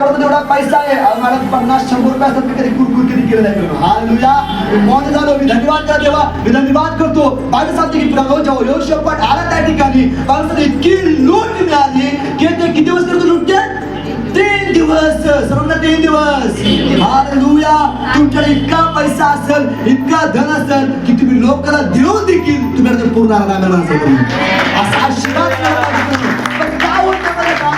एवढा पैसा आहे मला 50-100 रुपये असतात मी कधी कुरकुर कधी केलं नाही. हालेलुया. मौन झालो. मी धन्यवाद करा देवा. मी धन्यवाद करतो. बायबल सांगते की जेव्हा यहोशप्पत आला त्या ठिकाणी बायबल इतकी लूट मिळाली की ते किती दिवस करतो लूटते 3 दिवस. सर्वांना 3 दिवस. हालेलुया. तुमच्याकडे इतका पैसा असेल इतका धन असेल की तुम्ही लोकांना देऊन देखील तुमच्याकडे पूर्ण राहणार नाही. असा आशीर्वाद पण काय होतं मला का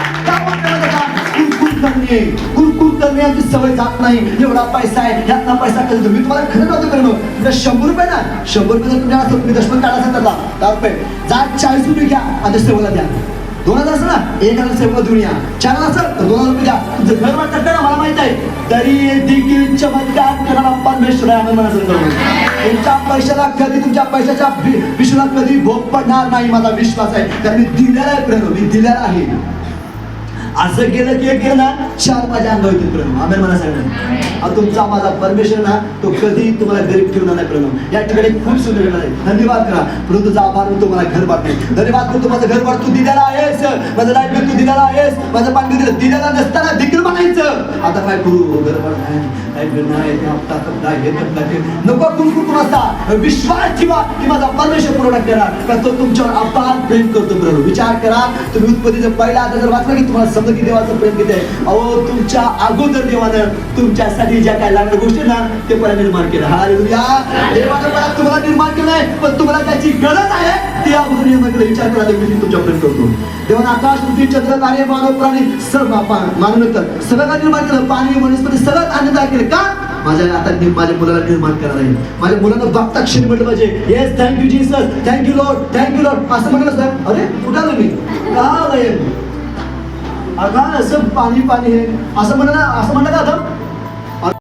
कुरकुर करण्याची सवय जात नाही. एवढा पैसा आहे यातला पैसा कधी मी तुम्हाला खरं नव्हतं करणं. 100 रुपये ना 100 रुपये जर तुमच्या तुम्ही दशमन काढायचा त्याला 10 रुपये जा 40 रुपये घ्या आणि सेवेला द्या. 2000 असं ना 1000 सेवेला देऊन या. 4000 असेल तर 2000 रुपये द्या. तुमचं घर वाटतं ना मला माहित आहे तरी देखील चमत्कार करणारा परमेश्वर आहे. आम्ही मनाचं करू. तुमच्या पैशाला कधी तुमच्या पैशाच्या विश्वाला कधी भोग पडणार नाही माझा विश्वास आहे. कारण मी दिलेला आहे प्रेम. मी दिलेला आहे. असं केलं की एक ना 4 माझ्या अंगावर येतील प्रेम. आम्ही मला सांगणार तुमचा माझा परमेश्वर ना तो कधी तुम्हाला गरीब ठेवणार नाही प्रेम. या ठिकाणी खूप सुंदर आहे. धन्यवाद करा. परंतु तुझा आभार तुम्हाला घर बांधते. धन्यवाद करतो माझं घर बांध तू दिलेला आहेस. माझं लाईफ तू दिलेला आहेस. माझं पाणी दिलेला नसताना देखील म्हणायचं आता काय करू घर नको कुरकुर असता विश्वास ठेवा की माझा परमेश्वर पुरवठा करा तो तुमच्यावर अपार प्रेम करतो प्रेम. विचार करा तुम्ही उत्पत्तीचं पहिला आता जर वाचलं की तुम्हाला समजा की देवाचं प्रेम किती आहे. अहो तुमच्या अगोदर देवानं तुमच्यासाठी ज्या काय लागणाऱ्या गोष्टी ना ते पहिला निर्माण केलं. हालेलुया. देवानं पहिला तुम्हाला निर्माण केलं आहे पण तुम्हाला त्याची गरज आहे ते अगोदर निर्माण केलं. विचार करा मी तुमच्या प्रेम करतो. देवानं आकाश पृथ्वी चंद्र तारे मानव प्राणी सर्व मानवतर सगळं निर्माण केलं. पाणी वनस्पती सगळं आनंद केलं का माझ्या आता माझ्या मुलाला निर्माण करणार आहे. माझ्या मुलांना बघता क्षण म्हटलं पाहिजे yes thank you Jesus thank you Lord thank you Lord असं म्हटलं सर अरे कुठं आलो मी का असं पाणी पाणी हे असं म्हणलं का